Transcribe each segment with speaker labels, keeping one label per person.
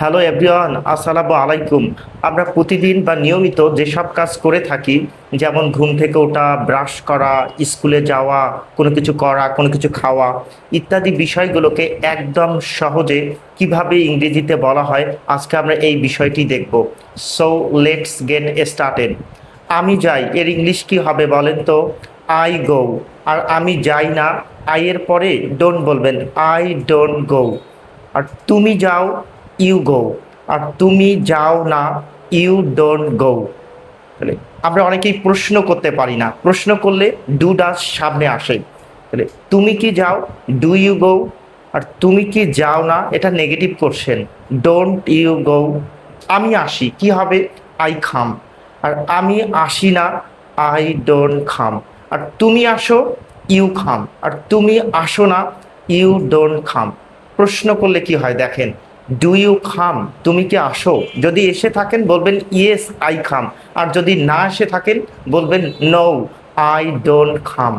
Speaker 1: Hello everyone, আসসালামু আলাইকুম। আমরা প্রতিদিন বা নিয়মিত যেসব কাজ করে থাকি, যেমন ঘুম থেকে ওঠা, ব্রাশ করা, স্কুলে যাওয়া, কোনো কিছু করা, কোনো কিছু খাওয়া ইত্যাদি বিষয়গুলোকে একদম সহজে কিভাবে ইংরেজিতে বলা হয়, আজকে আমরা এই বিষয়টি দেখব। So let's get started. আমি যাই এর ইংলিশ কি হবে বলেন তো? I go. আর আমি যাই না, আই এর পরে ডোন্ট বলবেন, আই ডোন্ট গো। আর তুমি যাও, ইউ গো। আর তুমি যাও না, ইউ ডোন্ট গো। তাহলে আমরা অনেকেই প্রশ্ন করতে পারি না, প্রশ্ন করলে ডু ডাস সামনে আসে। তাহলে তুমি কি যাও, ডু ইউ গো। আর তুমি কি যাও না, এটা negative question, don't you go. আমি আসি কি হবে, আই খাম। আর আমি আসি না, আই ডোন্ট খাম। আর তুমি আসো, ইউ খাম। আর তুমি আসো না, ইউ ডোন্ট খাম। প্রশ্ন করলে কি হয় দেখেন, ডু ইউ খাম, তুমি কি আসো। যদি এসে থাকেন বলবেন ইয়েস আই খাম। আর যদি না এসে থাকেন বলবেন নো, আই ডোন্ট খাম।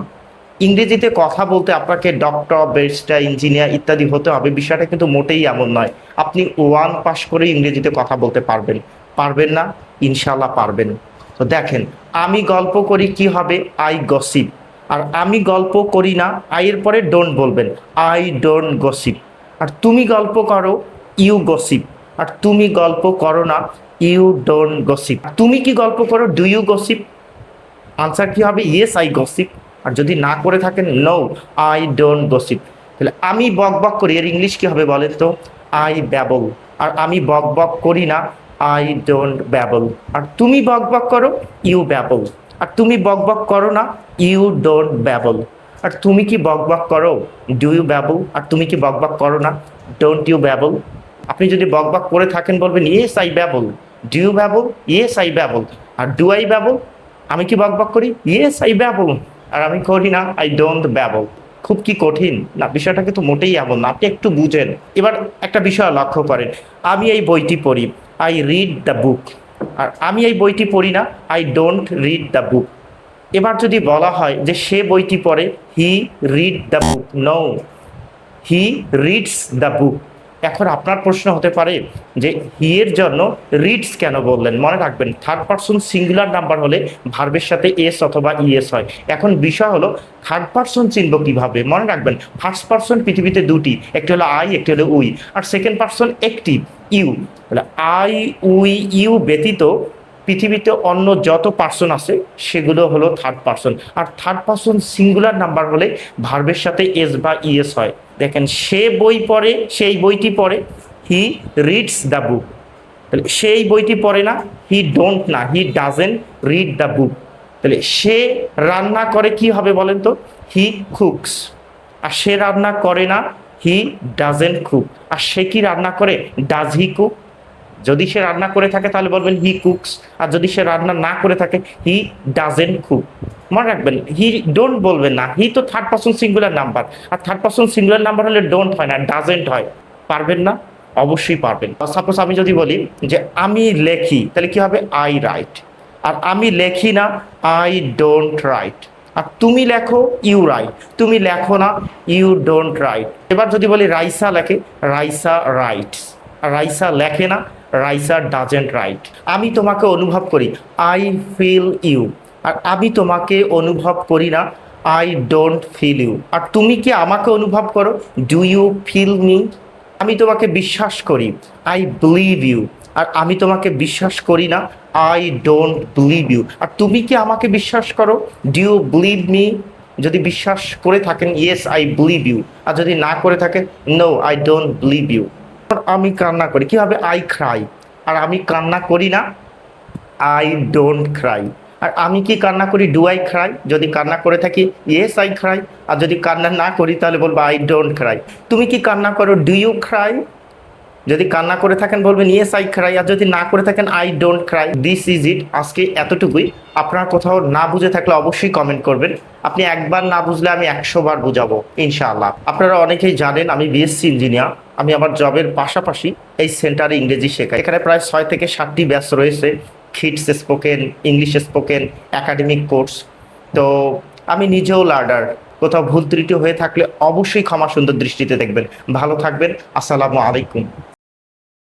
Speaker 1: ইংরেজিতে কথা বলতে আপনাকে ডক্টর, ব্যারিস্টার, ইঞ্জিনিয়ার ইত্যাদি হতে হবে, বিষয়টা কিন্তু মোটেই এমন নয়। আপনি ওয়ান পাস করে ইংরেজিতে কথা বলতে পারবেন, পারবেন না? ইনশাল্লাহ পারবেন। তো দেখেন, আমি গল্প করি কি হবে, আই গসিপ। আর আমি গল্প করি না, আই এর পরে ডোন্ট বলবেন, আই ডোন্ট গসিপ। আর তুমি গল্প করো, ইউ গসিপ। আর তুমি গল্প করো না, ইউ ডোন্ট গসিপ। তুমি কি গল্প করো, ডু ইউ গসিপ। আনসার কি হবে, ইয়েস আই গসিপ। আর যদি না করে থাকেন, নো, আই ডোন্ট গসিপ। তাহলে আমি বক বক করি এর ইংলিশ কি হবে বলেন তো? I babble. আর আমি বক বক করি না, আই ডোন্ট ব্যাবল। আর তুমি বক বক করো, ইউ ব্যাবল। আর তুমি বক বক করো না, ইউ ডোন্ট ব্যাবল। আর তুমি কি বক বক করো, ডু ইউ ব্যাবল। আর তুমি কি বক বক করো না, ডোন্ট ইউ ব্যাবল। আপনি যদি বক বক করে থাকেন বলবেন yes I babble. Do you babble, yes I babble. আর ডু আই ব্যাবল, আমি কি বকবক করি, ইয়েস আই ব্যাবল। আর আমি করি না, আই ডোন্ট ব্যাবল। খুব কি কঠিন না? বিষয়টা কিন্তু মোটেই এমন না, আপনি একটু বুঝেন। এবার একটা বিষয় লক্ষ্য করেন, আমি এই বইটি পড়ি, আই রিড দ্য বুক। আর আমি এই বইটি পড়ি না, I don't read the book. এবার যদি বলা হয় যে সে বইটি পড়ে, he read the book, no, he reads the book. এখন আপনার প্রশ্ন হতে পারে যে হি এর জন্য রিডস কেন বললেন। মনে রাখবেন, থার্ড পারসন সিঙ্গুলার নাম্বার হলে ভার্বের সাথে এস অথবা ইএস হয়। এখন বিষয় হলো থার্ড পারসন চিনব কিভাবে। মনে রাখবেন, ফার্স্ট পারসন পৃথিবীতে দুটি, একটি হলো আই, একটি হলো উই। আর সেকেন্ড পারসন একটি, ইউ। তাহলে আই, উই, ইউ ব্যতীত পৃথিবীতে অন্য যত পার্সন আছে সেগুলো হলো থার্ড পার্সন। আর থার্ড পার্সন সিঙ্গুলার নাম্বার হলে ভার্বের সাথে এস বা ইএস হয়। দেখেন, সে বই পড়ে, সেই বইটি পড়ে, হি রিডস দ্য বুক। তাহলে সেই বইটি পড়ে না, হি ডোন্ট না, হি ডাজেন্ট রিড দ্য বুক। তাহলে সে রান্না করে কি হবে বলেন তো, হি কুকস। আর সে রান্না করে না, হি ডাজেন্ট কুক। আর সে কি রান্না করে, ডাজ হি কুক। যদি সে রান্না করে থাকে তাহলে বলবেন হি কুকস। আর যদি সে রান্না না করে থাকে, হি ডাজেন্ট কুক। মনে রাখবেন, হি ডোন্ট বলবেন না, হি তো থার্ড পারসন সিঙ্গুলার নাম্বার। আর থার্ড পারসন সিঙ্গুলার নাম্বার হলে ডোন্ট হয় না, ডাজেন্ট হয়। পারবেন না? অবশ্যই পারবেন। সাপোজ আমি যদি বলি যে আমি লেখি, তাহলে কি হবে, আই রাইট। আর আমি লেখি না, আই ডোন্ট রাইট। আর তুমি লেখো, ইউ রাইট। তুমি লেখো না, ইউ ডোন্ট রাইট। এবার যদি বলি রাইসা লেখে, রাইসা রাইটস। আর রাইসা লেখে না, রাইসা ডাজেন্ট রাইট। আমি তোমাকে অনুভব করি, আই ফিল ইউ। আর আমি তোমাকে অনুভব করি না, আই ডোন্ট ফিল ইউ। আর তুমি কি আমাকে অনুভব করো, ডু ইউ ফিল মি। আমি তোমাকে বিশ্বাস করি, আই বিলিভ ইউ। আর আমি তোমাকে বিশ্বাস করি না, আই ডোন্ট বিলিভ ইউ। আর তুমি কি আমাকে বিশ্বাস করো, ডু ইউ বিলিভ মি। যদি বিশ্বাস করে থাকেন, ইয়েস আই বিলিভ ইউ। আর যদি না করে থাকেন, no, I don't believe you. আমি কান্না করি কি হবে, আই ক্রাই। আর আমি কান্না করি না, আই ডোন্ট ক্রাই। আর আমি কি কান্না করি, ডু আই ক্রাই। যদি কান্না করে থাকি, ইয়েস আই ক্রাই। আর যদি কান্না না করি তাহলে বলবো আই ডোন্ট ক্রাই। তুমি কি কান্না করো, ডু ইউ ক্রাই। যদি কান্না করে থাকেন বলবেন ইয়েস আই ক্রাই। আর যদি না করে থাকেন, I don't Cry. This is it. আজকে এতটুকুই। আপনার কোথাও না বুঝে থাকলে অবশ্যই কমেন্ট করবেন। আপনি একবার না বুঝলে আমি 100 বার বুঝাবো ইনশাআল্লাহ। আপনারা অনেকেই জানেন আমি বিএসসি ইঞ্জিনিয়ার। আমি আমার জবের পাশাপাশি এই সেন্টারে ইংরেজি শেখাই। এখানে প্রায় 6 থেকে 7টি ব্যাচ রয়েছে, kids spoken, English spoken, academic course. তো আমি নিজেও লার্নার। কোথাও ভুল ত্রুটি হয়ে থাকলে অবশ্যই ক্ষমা সুন্দর দৃষ্টিতে দেখবেন। ভালো থাকবেন। আসসালামু আলাইকুম।